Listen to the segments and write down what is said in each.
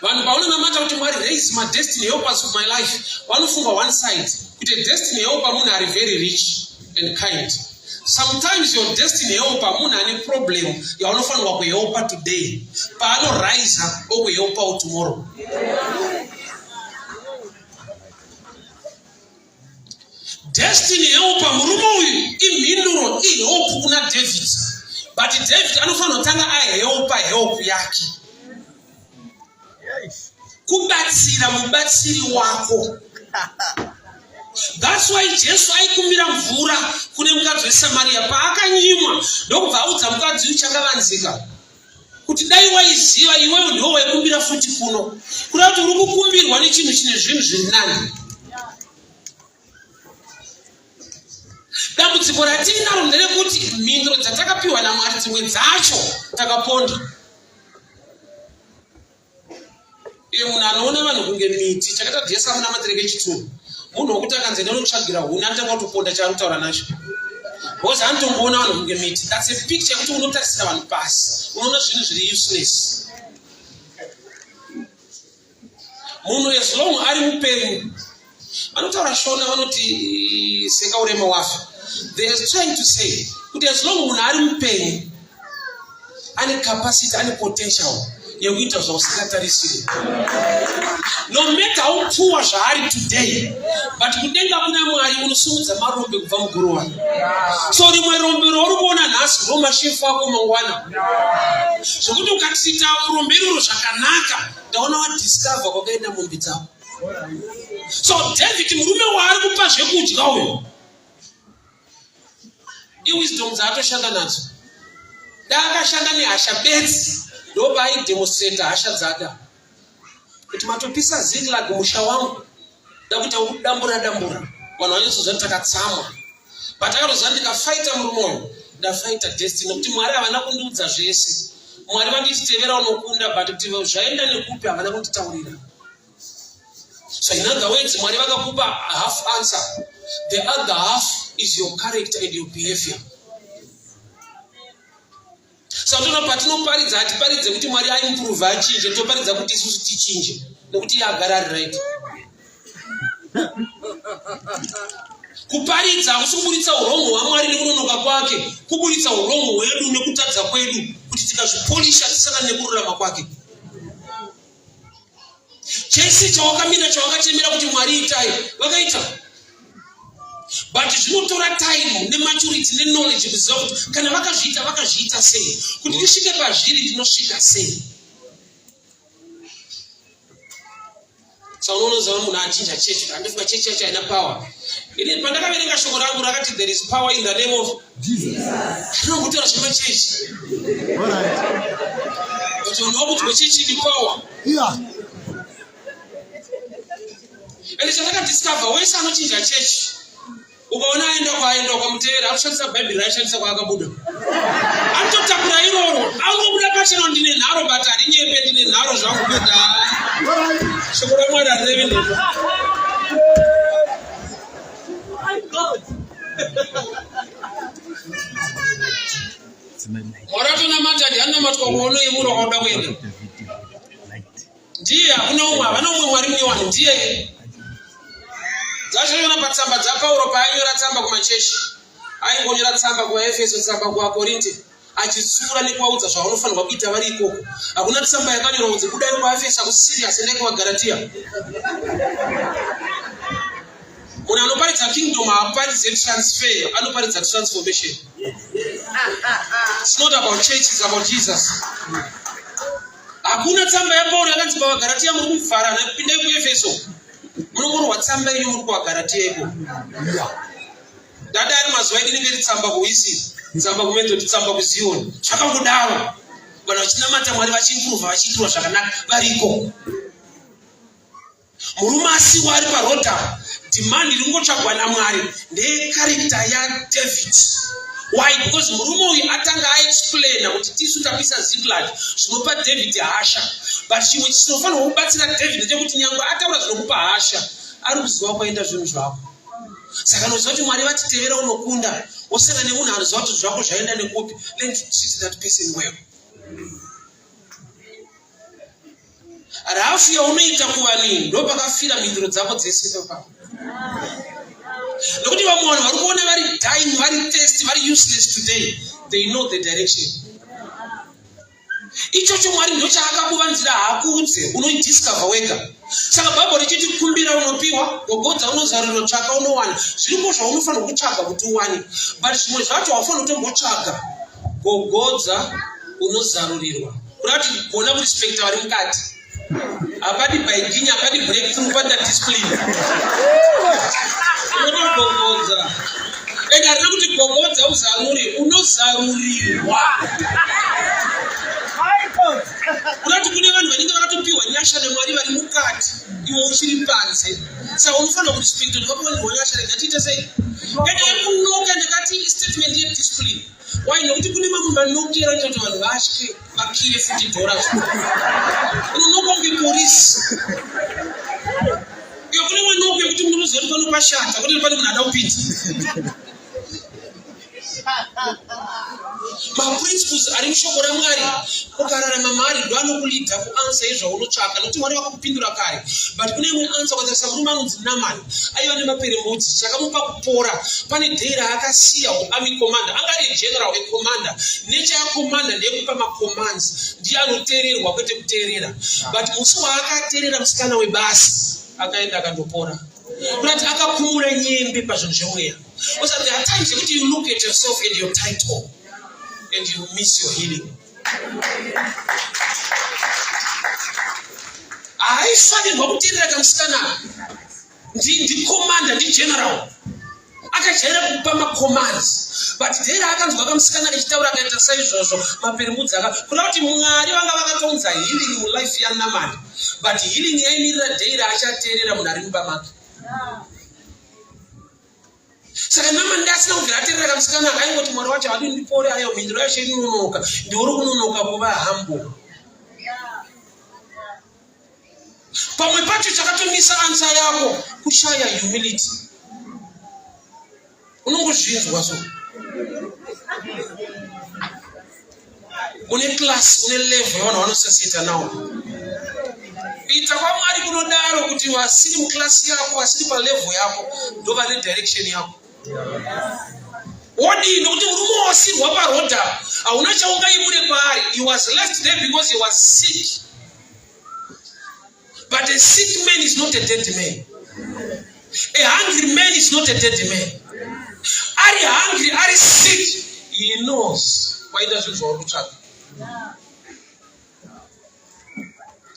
Vanhu pauna namata kuti Mwari raise my destiny helpers of my life, vanofunga one side kuti destiny helper munhu ari very rich and kind. Sometimes your destiny helper munhu ane problem yaunofanirwa kuhelpa today, paanorise okuhelpa tomorrow. Destiny helper murume uyu imhinduro ihelp kuna David, but David anofanira kutanga ahelpa help yake. Kubatsira mubatsiri wako. That's why Jesu aikumbira mvura kune mukadzi weSamaria paakanyimwa ndokubva audza mukadzi uchakavanzika kuti dai waiziva iwewe ndiwo waikumbira futi kuno, kuda kuti uri kukumbirwa nechinhu chine zvinhu zviri nani. Dambudziko ratinaro nderekuti mhinduro dzatakapiwa naMwari dzimwe dzacho takaponda. Iye munhu anoona vanhu kunge miti, chakaita Jesu muna matereke chitunhu, munhu wokuti akanzi ndinotsvagira huni anotanga kutoponda chaari kutaura nacho. Because anotomboona vanhu kunge miti. That's a picture yekuti unotarisira vanhu pasi, unoona zvinhu zviri useless. Munhu as long ari mupenyu, vanotaura shona vanoti seka urema wafa. They are trying to say kuti as long munhu ari mupenyu ane capacity, ane potential yekuita zvausingatarisiri. No matter how poor zvaari today, but kudenga kuna Mwari unosumudza marombe kubva muguruwa. So rimwe rombe rouri kuona nhasi ndo mashefu ako mangwana. Zvokuti ukatita rombe iroro zvakanaka, ndaona wadiscover kwakaenda mombe dzako. So David murume waari kupa zvekudya uyu, iwisdom dzaatoshanda nadzo. Daakashanda nehasha bedzi ndoba aidemonstrate hasha dzake. Kuti matopisa Ziklag musha wangu, ndakuita dambura vanhu vanozozva takatsamwa. But akaroza ndikafighta murumoyo, ndafighta destiny kuti Mwari havana kundiudza zvese. Mwari vanditevera unokunda, but kuti zvaenda nekupi havana kunditaurira. So in other words, Mwari vakakupa a half answer. The other half is your character and your behavior. Saka patinoparidza hatiparidze kuti Mwari aimprove achinje, toparidza kuti isusu tichinje nokuti iye agara ari right. Kuparidza hakusi kuburitsa urongo hwaMwari nekunonoka kwake, kuburitsa urongo hwedu nekutadza kwedu kuti tikazvipolisha tisangane nekururama kwake. Chese chawakamira chawakachemera kuti Mwari itai, vakaita. But zvinotora time nematurity neknowledge kuziva kuti kana vakazviita sei, kuti ndisvike pazviri ndinosvika sei. Saka unoziva munhu achinja chechi, andifunga chechi yacho haina power. Ini pandakaverenga shoko rangu rakati there is power in the name of Jesus. Ndinongotera zvemachechi. Kuti unova kuti wechechi ine power. Yeah. Ende chandakadiscover wese anochinja chechi, ukaona aenda kwamutevera akushandisa bhaibheri raishandisa kwaakabuda, anototakura iroro, angobuda pachena ndine nharo, but hari nyembe ndine nharo zvangu kuda. Shoko raMwari harirevi ndizvo. Mwari atonamata ndianonamatwa kuona imuro kwauda kuenda. Ndiye hakuna umwe, havana umwe Mwari mune wanhu, ndiye. Dzazviona patsamba dzaPauro paainyora tsamba kumachechi, aingonyora tsamba kuvaEfeso, tsamba kuvaKorinde, achitsura nekuvaudza zvavanofanirwa kuita vari ikoko. Hakuna tsamba yakanyorwa kunzi kudai kuvaEfeso kusirius ende kuvaGaratia. Munhu anoparidza kingdom haaparidze transfer, anoparidza transformation. It's not about church, it's about Jesus. Hakuna tsamba yaPauro yakanzi pavaGaratia muri kuvhara, pindai kuEfeso. Munongorwa tsamba yenyu muri kuvaGaratia iko. Dada ari mazuva edu inenge tsamba kuIsiri, tsamba kuMethod, tsamba kuZion. Zvakangodaro. Vanhu vachinamata Mwari vachiimprova, vachiitirwa zvakanaka variko. Murume asiwa ari parodha, demand ringotsvagwa naMwari ndeyecharacter yaDavid. Why? Because murume uyu atanga aexplaina kuti tisu tapisa Ziklag zvinopa David hasha. But chimwe chinofanirwa kubatsira David ndechekuti nyangwe ataura zvinokupa hasha, ari kuziva kwaenda zvinhu zvako. Saka unoziva kuti Mwari vatitevera unokunda, wosangana nemunhu anoziva kuti zvako zvaenda nekupi. Let's treat that person well. Rafu yaunoita kuvani ndo pakafira mindiro dzako dzese papa. Nokuti vamwe vanhu vari kuona vari dying, vari thirsty, vari useless today. They know the direction. Ichocho Mwari ndo chaakakuvanzira hakunze unoidiscover wega. Saka Bible richiti kumbira unopiwa, gogodza unozarurirwa, tsvaka unowana. Zviriko zvaunofanira kutsvaga kuti uwane. But zvimwe zvacho haufanira kutombotsvaga. Gogodza unozarurirwa. Kurati kuona kurespecta vari mukati. Apadi baiginya, apadi breakthrough, apadi discipline. Unogogodza. Ega harina kuti gogodza uzarure, unozarurirwa. Kurati kune vanhu vanenge vakatopiwa nyasha naMwari vari mukati, iwe uchiri panze. Saka unofanira kurespecta kuti vakawanirwa nyasha regatiite sei. Ega yekunoka ndakati statement yediscipline. Why nokuti kune mamwe manokera kuti vanhu vatye vakiye futi dhora. Unonoka kunge polisi. Iyo kune manokera kuti munoziva kuti panopashata, kuti pane munhu ada kupinda. Maprinciples ari mushoko raMwari ukararama Mwari ndo anokulidza kuansa izvaunotsvaka, nokuti Mwari vakakupindura kare. But kune imwe ansa ukatarisa murume anonzi Naamani aiva nemaperembudzi, chakamupa kupora. Pane dhei raakasiya army commander, anga ari general wecommander. Nechakomanda ndeyekupa macommands, ndiye anoteererwa kwete kuteerera. But musi waakateerera musikana webasa akaenda akandopora. Kuti akakumura nyembe pazvinhu zvemweya. Because there are times that you look at yourself and your title and you miss your healing. Haifanirwa kuteerera kamusikana. Ndi commander, ndi general. Akajaira kupa macommands. But dhera akanzwa kamusikana achitaura akaita saizvozvo maperembudzi kuda kuti Mwari vanga vakatonza healing mulife yaNaamani. But healing yaimirira dhera achateerera munhu ari mumba make. Saka Naamani asina kubvira ateerera kamusikana akaingoti Mwari wacho hadi ndipore ayo mhinduro yacho inonoka. Ndiuri kunonoka kuva humble. Pamwe pacho chakatomisa ansa yako kushaya humility. Unongozvinzwa so. Une class, une level yavanhu vanosasiyeta nawo. Ita kwaMwari kunodaro kuti wasiri muklasi yako, wasiri palevel yako, ndo vane direction yako. Wadi nokuti murume wasirwa parodha, hauna chaungaibure kwaari. He was left there because he was sick. But a sick man is not a dead man. A hungry man is not a dead man. Are you hungry? Are you sick? He knows why doesn't want to chat.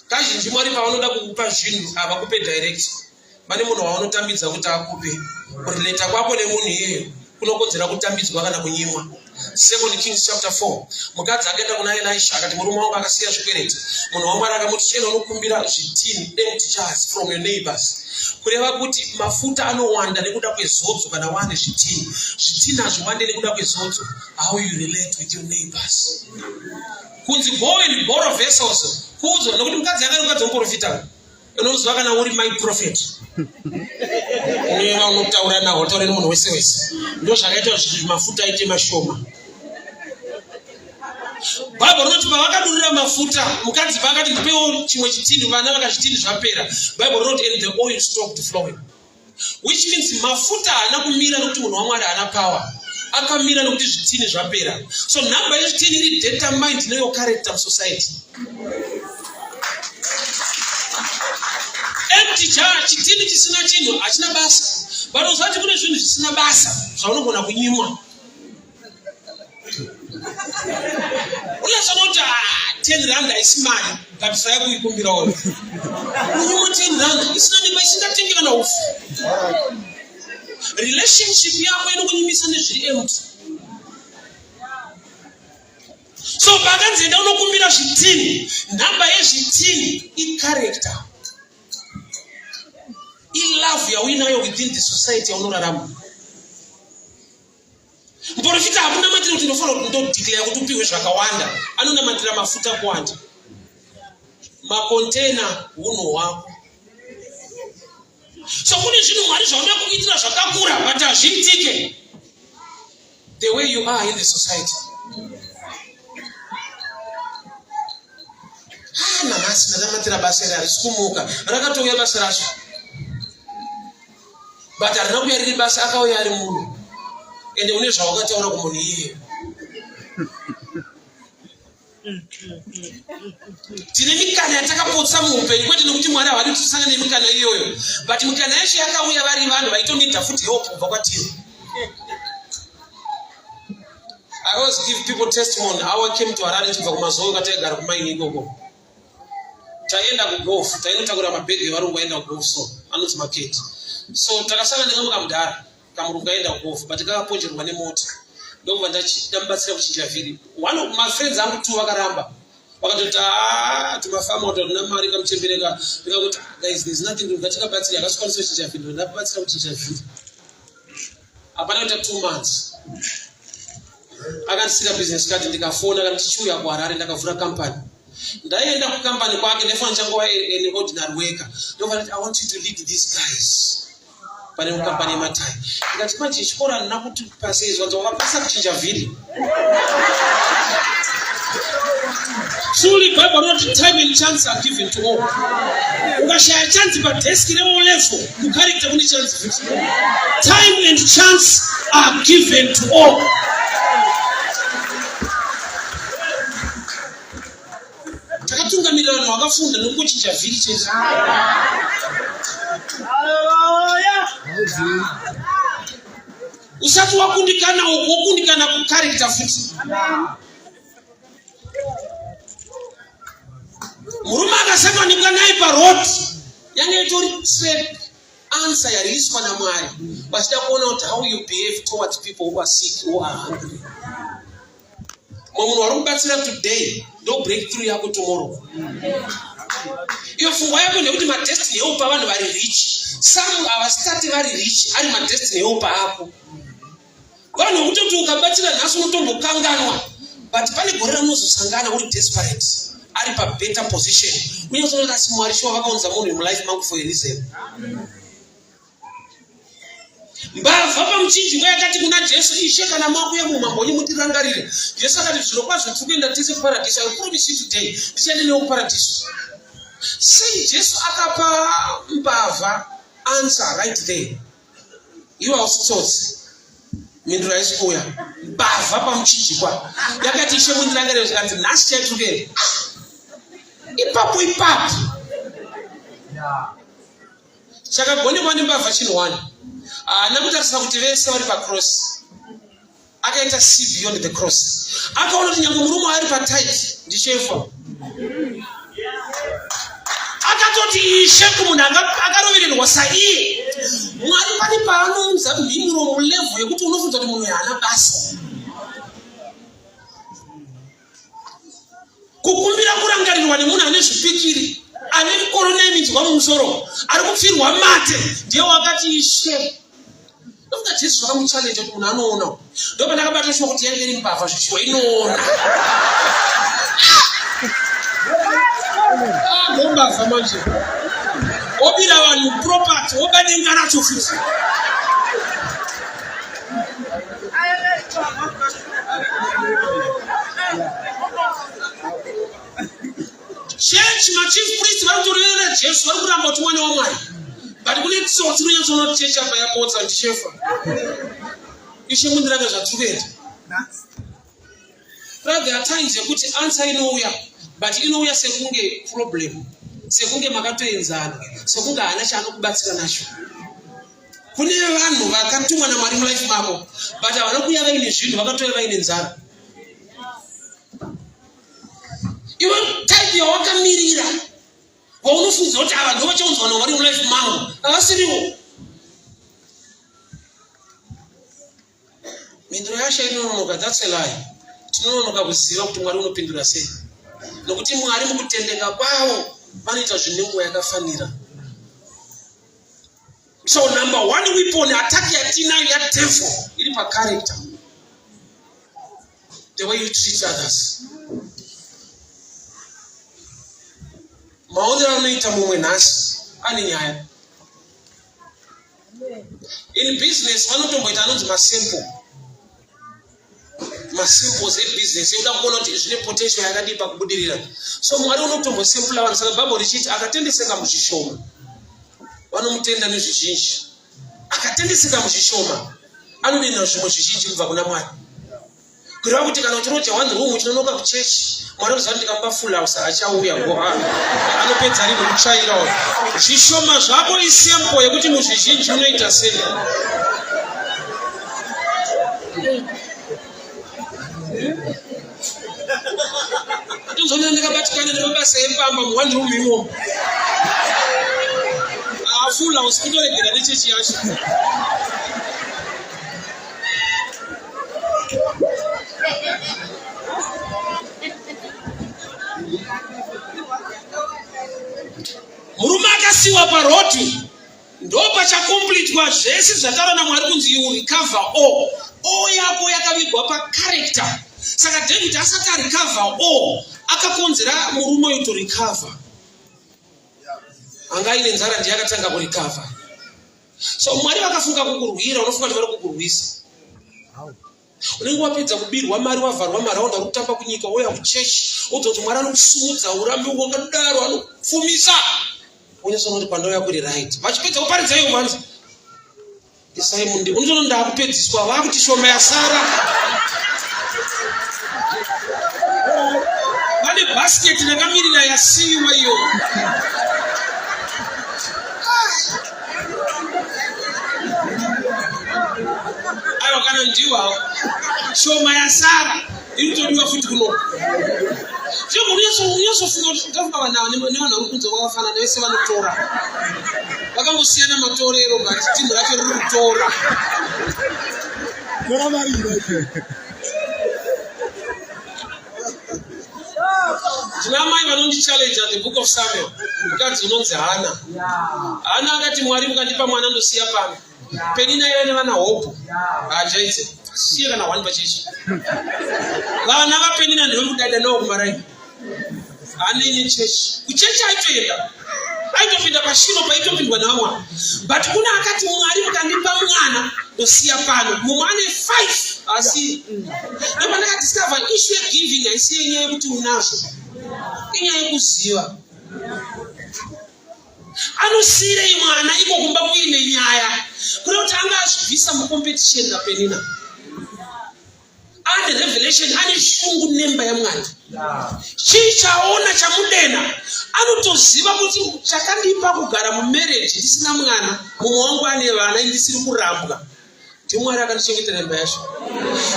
Kazhinji Mwari pavanoda kukupa zvinhu havakupe direct. Pane munhu wavanotambidza kuti akupe. Kurelata kwako nemunhu iyeyo kunokodzera kutambidzwa kana kunyimwa. 2 Kings chapter 4. Mukadzi akaenda kuna Elisha akati murume wangu akasiya zvikwereti. Munhu waMwari akamuti chena unokumbira zvitini empty jars from your neighbors. Kureva kuti mafuta anowanda nekuda kwezodzo kana wane zvitini. Zvitini hazviwande nekuda kwezodzo. How you relate with your neighbors. Kunzi go and borrow vessels. Kuzo nokuti mukadzi akaruka dzomuprofita. Unozwa kana uri my prophet. Unoyeva unotaura nawo taura nemunhu wese wese. Ndo zvakaita kuti mafuta aite mashoma. Bible rinoti pavakadurira mafuta mukadzi pakati ndipewo chimwe chitini, vana vakazvitini zvapera. Bible rinoti and the oil stopped flowing. Which means mafuta haana kumira nokuti munhu waMwari haana power. Akamira nokuti zvitini zvapera. So number yezvitini iri determined neyo character of society. Empty jar, chitini chisina chinhu hachina basa. But usati kune zvinhu zvisina basa zvaunogona kunyimwa. Unazonoti 10 rand haisi mari, but saya kuikumbira wona. Unyimwa 10 rand isina mimba isingatengera na ufu. Relationship yako inokunyimisa nezviri empty. So pakanzenda unokumbira zvitini, nhamba yezvitini i-character. I-love yauinayo within the society yaunorarama. Muprofita hakunamatira kuti ndofanira kuti ndodeclare kuti upiwe zvakawanda. Anonamatira mafuta kuwanda. Makontena hunhu hwako. So kune zvinhu Mwari zvaunoda kuitira zvakakura but hazviitike the way you are in the society. Namasi nhasi ndanamatira basa iri harisukumuka rakatouya basa racho but harina kuya riri basa akauya ari munhu ende une zvawakataura kumunhu iye tine mikana yatakapotsa muupenyu kwete nekuti Mwari havari kutisangana nemikana iyoyo but mikana yacho yakauya vari vanhu vaitongoita futi help kubva kwatiri. I always give people testimony how I came to Harare kubva kumazuva kwataigara kumaini ikoko. Taenda kugolf, tainotakura mabhegi evarungu aenda kugolf, so anonzi market. So takasangana nekamuka mudhara kamurungu aenda kugolf but kakaponjerwa nemota. Ndobva ndamubatsira kuchinja vhiri. One of my friends angu two vakaramba. Vakatoti tumafama kuti tuna mari kamuchembereka. Ndikakuti guys there's nothing ngatakabatsira akasukwanisa kuchinja vhiri ndabatsira kuchinja vhiri. Hapana kuita 2 months. Akandisira business card ndikafona akandichiuya kuHarare ndakavhura company. Ndaenda kucompany kwake ndefana changu an ordinary worker. Ndovati I want you to lead these guys. Pane company yematai. Ndikati manje chikora ndina kuti pasei zvanzi wakapasa kuchinja vhiri. Truly Bible wrote time and chance are given to all. Ukashaya chance pa desk level level kucharacter kuni chance fix. Time and chance are given to all. Takatungamirira vanhu vakafunda nokuchinja vhiri chete. Hallelujah. Usati wakundikana wokundikana kucharacter futi. Murume akasema nikanai parod yange itori straight answer yariiswa naMwari vachida kuona kuti how you behave towards people who are sick, who are hungry. Munhu vari kubatsira today ndo breakthrough yako tomorrow. Iyo pfungwa yako ndekuti madestiny helper vanhu vari rich. Some havasitati vari rich ari madestiny helper ako. Vanhu vekutoti ukabatsira nhasi unotombokanganwa but pane gore raunozosangana uri desperate ari pa better position. Unozoona kuti Mwari shuwa vakaunza munhu mulife mangu for a reason. Mbavha pamuchinjikwa yakati kuna Jesu Ishe kana makuya mumambo nyimutirangarire. Jesu akati zviro kwazvo tikuenda tese kuparadise. I promise you today tichaenda newe kuparadise. Sei Jesu akapa mbavha answer right there. Iwe ausitsotsi. Mindura yesikuya. Mbavha pamuchinjikwa. Yakati Ishe mundirangarire zvikanzi nhasi chaitokera. Ipapo. Chakagonekwa nembavha chinhu nakutarisira kuti vese vari pacross. Akaita see beyond the cross. Akaona kuti nyangwe murume ari patight ndichefa. Akatoti Ishe kumunhu akarovererwa saiye. Mwari pane paanounza mhimuro mulevel yekuti unofunza kuti munhu haana basa. Kukumbira kurangarirwa nemunhu ane zvipikiri, ane korona yemidzwa mumusoro, ari kupfirwa mate, ndiye wakati Ishe. Ndokuti Jesu zvakamuchallenge kuti munhu anoona. Ndopandakabata shoko kuti yange iri mbavha zvichiwa inoona. Mbavha manje. Obira vanhu property, obadenga racho futi. Church machief priest vari kutorevera Jesu vari kuramba kuti mwana waMwari. But kune tsotsi rinyatsona kuti chechi apa yapotsa ndichefa. Ishe mundiranga zvatirikuita. But there are times yekuti answer inouya but inouya sekunge problem. Sekunge makatoenzana. Sekunge hana chaanokubatsira nacho. Kune vanhu vakatumwa naMwari mulife mavo but havana kuuya vaine zvinhu vakatouya vaine nzara. Iwe type yawakamirira waunofunza kuti ava ndo vachaunzwa naMwari mulife mangu havasiriwo. Mindiro yasha inononoka, that's a lie. Tinononoka kuziva kuti Mwari unopindura sei. Nokuti Mwari mukutendeka kwavo vanoita zvinenguva yakafanira. So number one weapon attack yatinayo yadevil iri pacharacter. The way you treat others. Maonero anoita mumwe nhasi ane nyaya. In business vanotomboita anonzi masample. Masimples business uda kuona kuti zvine potential yakadipa kubudirira. So Mwari unotombosempula vanhu saka Bible richiti akatendeseka muchishoma vanomutenda nezvizhinji. Akatendeseka muchishoma anodina zvimwe zvizhinji kubva kuna Mwari. Kureva kuti kana uchiroja one room chinonoka kuchechi Mwari unoziva ndikampa full house achauya anopedza rini kutsvairawo. Zvishoma zvako isempo yekuti muzvizhinji unoita sei. Ndizona ndikabatikana nemabasa empamba mu1 room imo. Full house kutoregera nechechi yacho. Murume akasiwa paroti ndopa chakompletwa zvese zvataura naMwari kunzi you recover all. All yako yakavigwa pa character. Saka David asati recover all akakonzera murume uyu to recover. Anga ine nzara ndiye akatanga ku recover. So Mwari vakafunga kukurwira unofunga kuti vari kukurwisa. Unenge wapedza kubirwa mari wavharwa maraunda kutamba kunyika woya kuchechi utoti Mwari anokusumudza urambe wakadaro anofumisa. Unyasona kuti pandau yako iri right. Vachipedza kuparidza iyo vanzi Simon ndi unotono ndakupedziswa vakuti shoma yasara. Vane basket nakamirira yasiwa iyo. Ayo kana ndiwa shoma yasara inotodiwa futi kuno. Unyasofunga kuti utafuka vanawo nevanhu rukunze vakafanana vese vanotora. Vakangosiyana matorero but timu racho riri kutora. Tina mai vanondichallenge the book of Samuel. Mukadzi unonzi Hana. Hana akati Mwari mukandipa mwana ndosiya pano. Penina ive nevana hope. Achaite. Siye kana one pachechi. Vana vapenina ndivo kudada nawo kumaraini. Anini chechi. Kuchechi aitoenda. Aitopinda pashino paitopindwa nawo. But kuna akati Mwari mukandipa mwana ndosiya pano. Mumwana 5 asi. Ndoba ndakadiscover issue giving aisiye nyaya yekuti unazo. Inyaya yekuziva. Anosire mwana iko kumba kuine nyaya. Kuna kuti anga azvibvisa mucompetition napenina. And revelation ane shungu nemba yaMwari. Chichaona chamudena anotoziva kuti chakandipa kugara mumarriage ndisina mwana mumwe wangu ane vana ndisiri kurambwa. Mwari akandichengetera nemba yacho.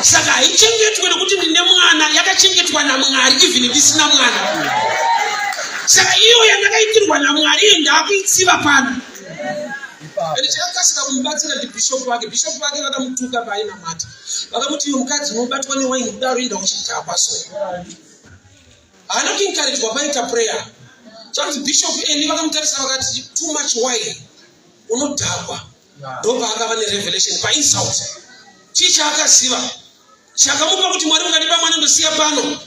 Saka haichengetwe nekuti ndine mwana yakachengetwa naMwari even ndisina mwana. Saka iyo yandakaitirwa naMwari iyo ndakuitsiva pano. Ende chakasika kumubatsira ndibishop wake. Bishop wake vakamutuka paaina mata. Vakamuti uyu mukadzi unobatwa newaini kudaro enda kuchita kwaso. Haana kuencouragwa paita prayer. Chanzi bishop eni vakamutarisa vakati too much wine unodhakwa. Ndopa akava nerevelation painsult. Chicha akaziva. Chakamupa kuti Mwari mukandipa mwana ndosiya pano.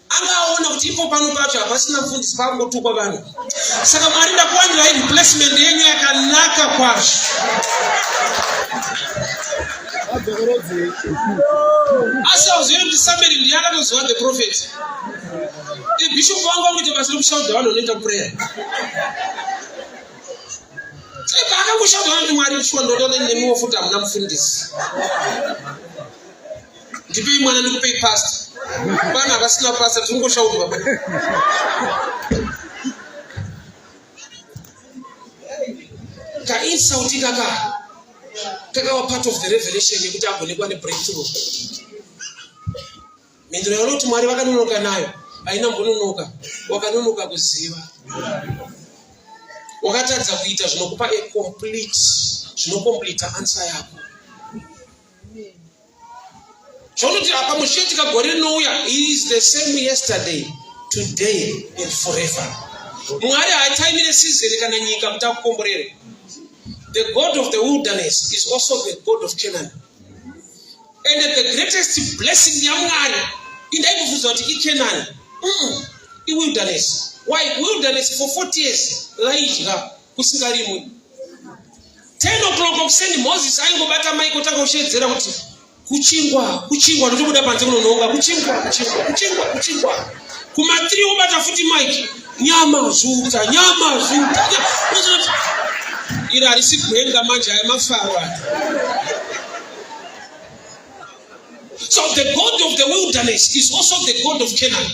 Angaona kuti ipo pano pacho hapasina mfundisi pangotukwa vanhu. Saka Mwari ndakuwanira replacement yenyu yakanaka kwazvo. Asauzive kuti Samuel ndiye akatozova the prophet. Bishop wangu akuita basa rekushaudha vanhu vanoita prayer. Akangoshaudha vanhu Mwari chua ndotone nemiwo futi hamuna mufundisi. Ndipei mwana ndikupei pastor. Pana vasina pastor tungoshaudwa. Ka insult kakawa part of the revelation yekuti agonekwa nebreakthrough. Mendero yaloti Mwari vakanonoka nayo haina mbononoka. Wakanonoka kuziva. Wakatadza kuita zvinokupa a complete zvinokomplete answer yako. Chonoti apa musheti kagore nouya he is the same yesterday, today and forever. Mwari haataimire season kana nyika kuti akukomborere. The God of the wilderness is also the God of Canaan. And the greatest blessing yaMwari indaikufunza kuti iCanaan. Wilderness. Why wilderness for 40 years? Laidya kusingarimwe. 10 o'clock okuseni Moses aingobata maiko taka kushedzera kuti kuchingwa ndotobuda panze kunononga kuchingwa kuma 3 ubata futi mike nyama zuta ira alisigwenga manje ayamafara. So the God of the wilderness is also the God of Canaan.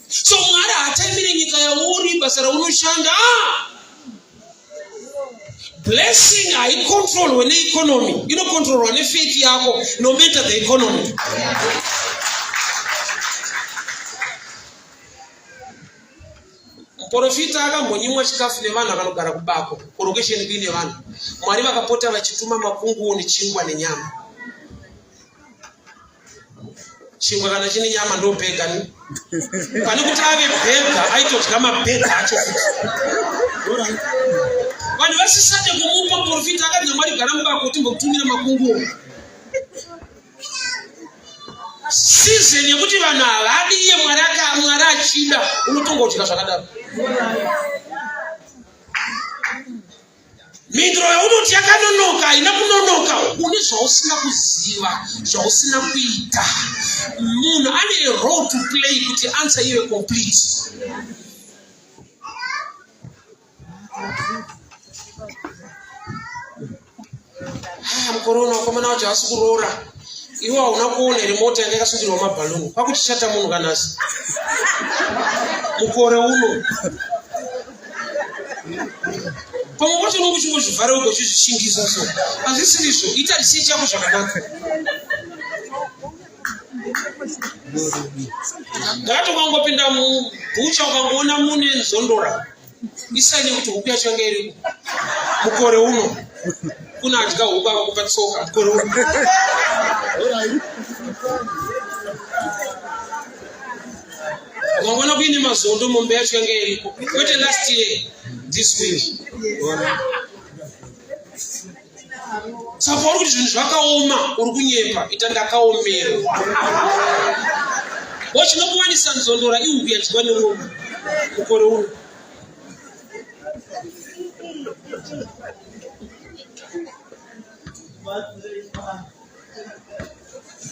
So mwara ataimire nyika ya uri basara unoshanda blessing I control when the economy. You don't control when the faith yako no matter the economy. Profita akambonyimwa chikafu nevana vanogara kubako corrugation bine vanhu mwari vakapota vachituma makungu nechingwa nenyama. Chingwa kana chine nyama ndo bhega ni pane kuti ave bhega aitodya mabhega acho. Vanhu vasisate kumupa profita akati Mwari gara mubako timbokutumira makungu. Season yekuti vanhu havadi iye Mwari achida unotongodyira zvakadaro. Mindro yaunoti yakanonoka ina kunonoka une zvausina kuziva zvausina kuita. Munhu ane a role to play kuti answer iwe complete. Mukorona wakomana wacho hasi kuroora. Iwe hauna kuona remote yanga yakasungirirwa mabhaluni. Kwakuchishata munhu kanasi. Mukore uno. Pamwe pacho nokuchingozvivhara ugozvishingisa so. Hazvisizvo, ita research yako zvakanaka. Ndakati ukangopinda mubhucha ukangoona mune nzondora. Isaine kuti huku yacho yanga iriko. Mukore uno. Kuna adya huku akakupa tsoka mukore uno. Ukaona kuine mazondo mombe yacho yanga iriko. Kwete last year, this week. Saka uri kuti zvinhu zvakaoma uri kunyepa ita ndakaomera. Wachinokuwanisa nzondora ihuku yadyiwa nemombe mukore uno.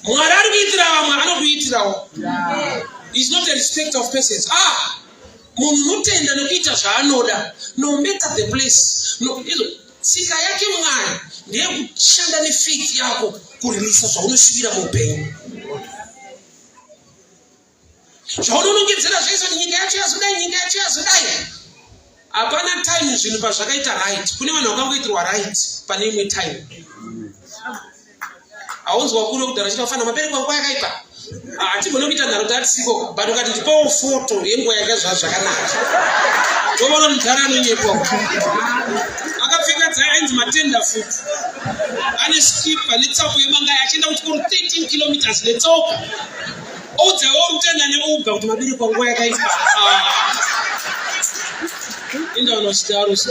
Mwari ari kuitira vamwe anokuitirawo. It's not a respect of persons. Munhu unotenda nekuita zvaanoda no matter the place. No, tsika yake Mwari ndeyekushanda nefaith yako kurilisa zvaunosvibira muupenyu. Zvaunonongedzera zvese nyika yacho yazodai. Hapana time zvinhu pazvakaita right. Kune vanhu vakangoitirwa right pane imwe time. Aunzwa kure kudhara chitafana mabereko nguva yakaipa. Hatigone kuita nharo tatisiko but ukati ndipawo foto yenguva yakazva zvakanaka. Tovaona mudhara anonyepa. Akapfeka dzai ainzi matenda futi. Ane skipa netsapu yemangai achienda kuchikoro 13 kilometers netsoka. Oudzawo rutenda neuga kuti mabereko nguva yakaipa. Inda unochidaro so.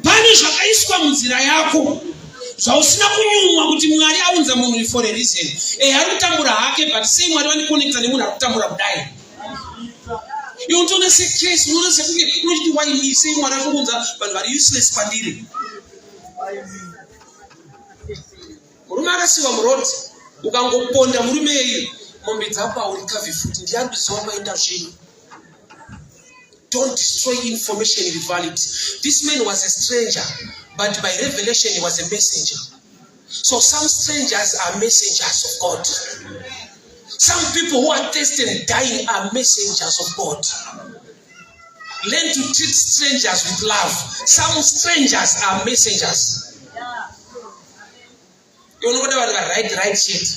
Pane zvakaiswa munzira yako zvausina kunyumwa kuti Mwari aunza munhu for a reason. Ari kutambura hake but sei Mwari vani connecta nemunhu ari kutambura kudai. Iwe unotoona secase unoona sekunge unochiti why me sei Mwari ari kuunza vanhu vari useless pandiri. Murume akasiwa murodi ukangoponda murume iye mombe dzako aurikavi futi ndiari kuziva maenda zvinhu. Don't destroy information in reality. This man was a stranger, but by revelation he was a messenger. So some strangers are messengers of God. Some people who are tested and dying are messengers of God. Learn to treat strangers with love. Some strangers are messengers. You know what I right shit.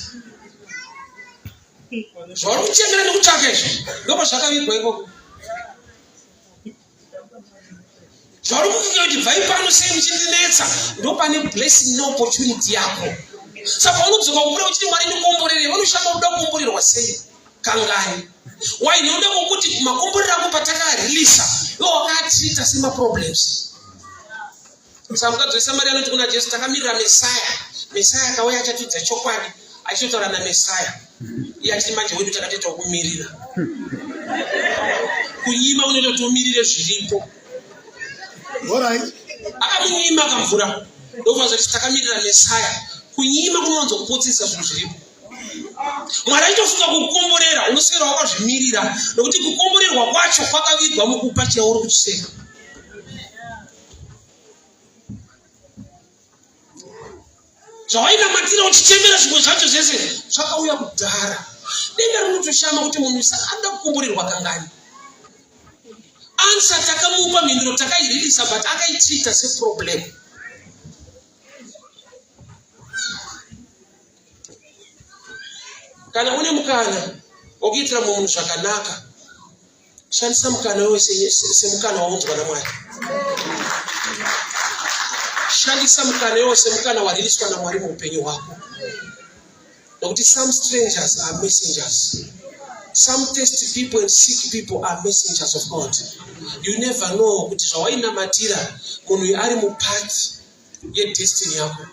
Blessing no opportunity yako. Saka unozoka kubura uchiti Mwari ndikomborere, vanoshamba kuda kukomborerwa sei? Kangani. Why noda kuti makomborero ako pataka release. Yo wakatreata sema problems. Saka dzose Maria anoti kuna Jesu takamirira Messiah. Messiah akauya achatidza chokwadi, achitotaura na Messiah. Iye achiti manje wedu takatoita kumirira. kunyima unotomirire zviripo. Alright. Akamunyima akamvura. Ndobva zvati takamirira Mesaya. Kunyima kunowanzokupotsesa zvinhu zviripo. Mwari aitofunga kukomborera, unoswera wakazvimirira, nokuti kukomborerwa kwacho kwakavigwa mukupa chauri kuchiseka. Zvawainamatira uchichemera zvimwe zvacho zvese zvakauya kudhara. Denga rinotoshama kuti munhu anoda kukomborerwa kangani. Ansa takamupa mhinduro takairirisa but akaitreata seproblem. Kana une mukana wokuitira munhu zvakanaka, shandisa mukana wese semukana waunzwa naMwari. Shandisa mukana wose mukana waririswa naMwari muupenyu hwako. Nokuti some strangers are messengers. Some thirsty people and sick people are messengers of God. You never know kuti zvawainamatira munhu ari mupati yedestiny yako.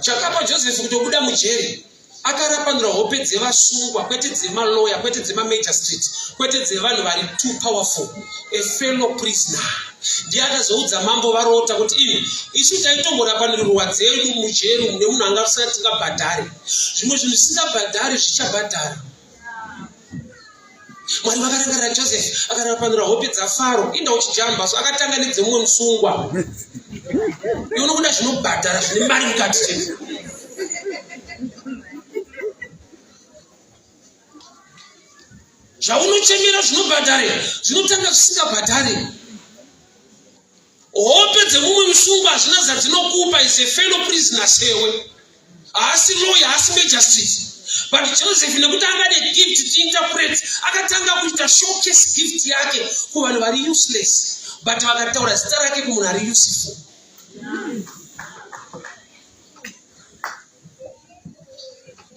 Chakapa Joseph kutobuda mujeri akarapanura hope dzevasungwa, kwete dzemaloya, kwete dzemamagistrate, kwete dzevanhu vari too powerful, a fellow prisoner. Ndiye akazoudza mambo varota kuti ini isu taitomborapanurirwa dzedu mujeri mune munhu anga usati tingabhadhare. Zvimwe zvinhu zvisingabhadhare zvichabhadhara. Mwari vakarangarira Joseph akarapanura hope dzaFaro, inda uchijamba, so akatanga nedzemumwe musungwa. Iwe kuda zvinobhadhara zvine mari mukati chete. Zvaunochemera zvinobhadhare zvinotanga zvisingabhadhare. Hope dzemumwe musungwa hazvina zvadzinokupa is a fellow prisoner sewe. Haasi lawyer, haasi magistrate. But Joseph nekuti angade gift to interpret, akatanga kuita showcase gift yake kuvanhu vari useless. But vakataura zita rake kumunhu ari useful.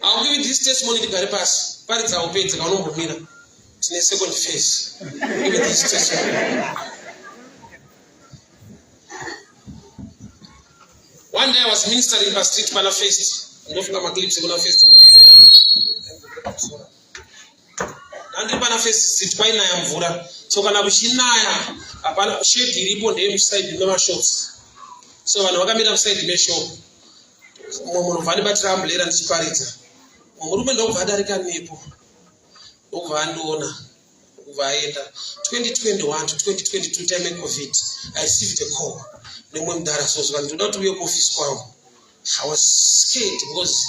I'll give you this testimony to pass. Paridza upedza kaunombomira. Tine second phase. Give me this testimony. One day I was ministering in a street pana fest. Ndofunga maclips kuna fest. Andri pana fest street paina ya mvura. So kana kuchinaya apana shade iripo ndeye side memashops. So vanhu vakamira kuside meshop. Munhu vane batira umbrella ndichiparidza. Murume ndobva adarika nepo. Ndobva andoona. Ndobva aenda 2021 to 2022 time of COVID. I received a call. Nemwe mudhara sozwa ndoda kuti uye kuoffice kwangu. I was scared because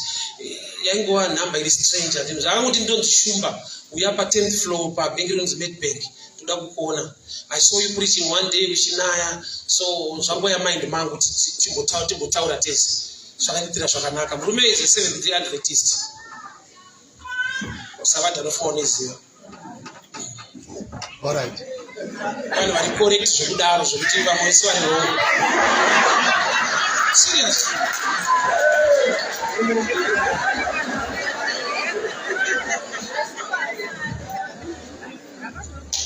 yaingova number iri stranger. Ndinhu zvakangokuti ndondishumba. Uya pa 10th floor pa bank rinonzi Medbank. Toda kukuona. I saw you preaching one day kuchinaya. So zvangoya mind mangu kuti timbotaura tese. Zvakanditira zvakanaka. Murume is a Seventh Day Adventist. Sabata nofona iziva. Alright. Vanhu vari correct zvekudaro zvokuti vamwe isi vari wrong. Serious.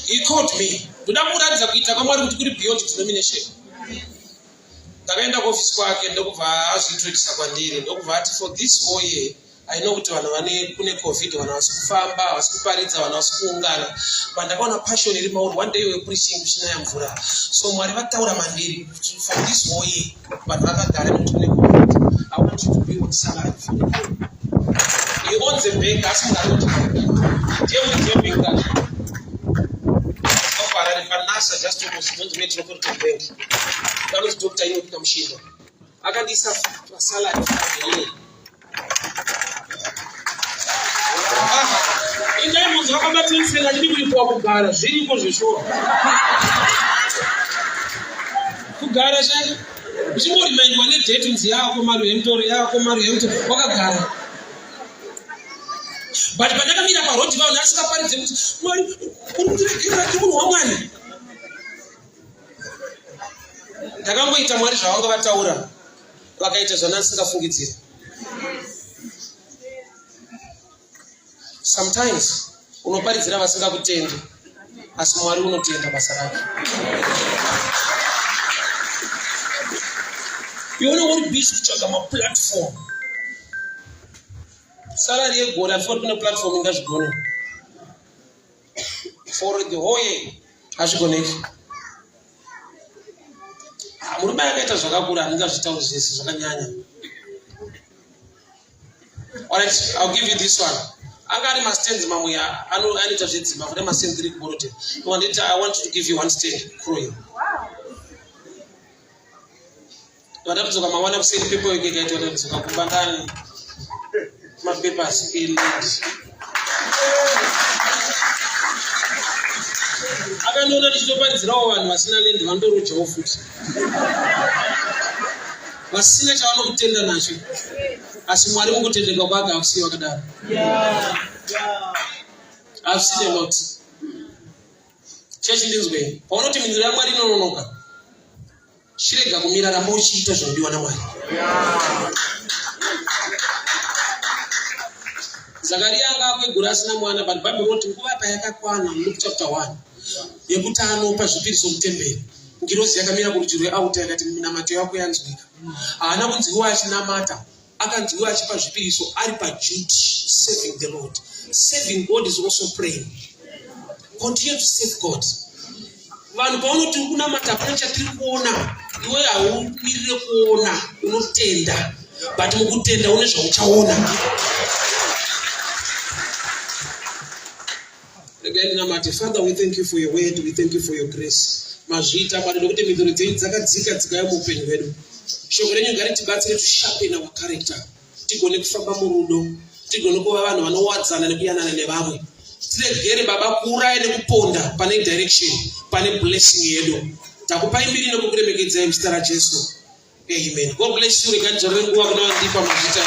He called me. Ndoda kuratidza kuita kwaMwari kuti kuri beyond denomination. Ndakaenda kuoffice kwake ndokubva azvintroducisa kwandiri. Ndokubva ati for this whole year I know kuti vanhu vane kune COVID vanhu vasikufamba, vasikuparidza, vanhu vasikuungana. Pandakaona passion iri mauri, one day we were preaching kuchinaya mvura. So Mwari vataura mandiri for this whole year vanhu vakagara kuti kune COVID. I want you to be on salary for the day. He owns a bank, asingaroti. Ndiye muri bank that. Ofara ripanasa just almost don't Metropolitan Bank. That was Dr. Inoki Kamushinda. Akandisa salary for the year. Inda munhu wakabatsira ndiri kulipuwa kugara zviripo zveshora. Kugara chai. Uchingori maindwa nedate nzi yako mari yemtoro yako mari yemtoro wakagara. But pandakamira parodi vanhu asikaparidze kuti Mwari uri kutirekera kuti munhu waMwari. Ndakamboita Mwari zvavanga vataura. Vakaita zvandasingafungidzira. Sometimes unoparidzira vasingakutendi asi Mwari unotenda basa rake. Iona uri busy kutsvaga maplatform. Salary yegore afika kune platform ingazvigone. for the whole year. Hazvigoneki. Murume akaita zvakakura handingazvitauri zvese zvakanyanya. Alright, I'll give you this one. Angari mastands mamwe anoita zvedzimba kune mastands 3 kuborote. I want to give you one stand crowing. Wadamzoka mawana kuseni people yekaita wadamzoka kumbandani mapapers eland. Akanona ndichitoparidzirawo vanhu vasina land vandorojawo futi. Vasina chavanokutenda nacho. Asi Mwari mukutendeka kwake akusiya wakadaro. I've seen a lot. Church ndinzwe. Paunoti minziro yaMwari inononoka. Shirega kumira ramba uchiita zvinodiwa naMwari. Zakaria anga akwegura asina mwana, but Bible inoti nguva payakakwana Luke chapter 1. Yekuti anopa zvipiriso mutemberi. Ngirozi yakamira kurudyi rweauta yakati minamato yako yanzwika. Haana kunzwiwa achinamata. Akanzwiwa achipa zvipiriso ari paduty, serving the Lord. Serving God is also praying. Continue to save God. Vanhu paunoti kunamata pane chatiri kuona, iwe haumirire kuona, unotenda. But mukutenda une zvauchaona. Father, we thank you for your word. We thank you for your grace. Mazvita Mwari nokuti mhinduro dzenyu dzakadzika dzikauya muupenyu hwedu. Shoko renyu ngaritibatsire to sharpen our character. Tigone kufamba murudo. Tigone kuva vanhu vanowadzana nekuyanana nevamwe. Tiregere Baba kuuraya nekuponda pane direction, pane blessing yedu. Takupai mbiri nokukuremekedzai muzita raJesu. Amen. God bless you. Reganjare nguva kuna vandipa mazvita.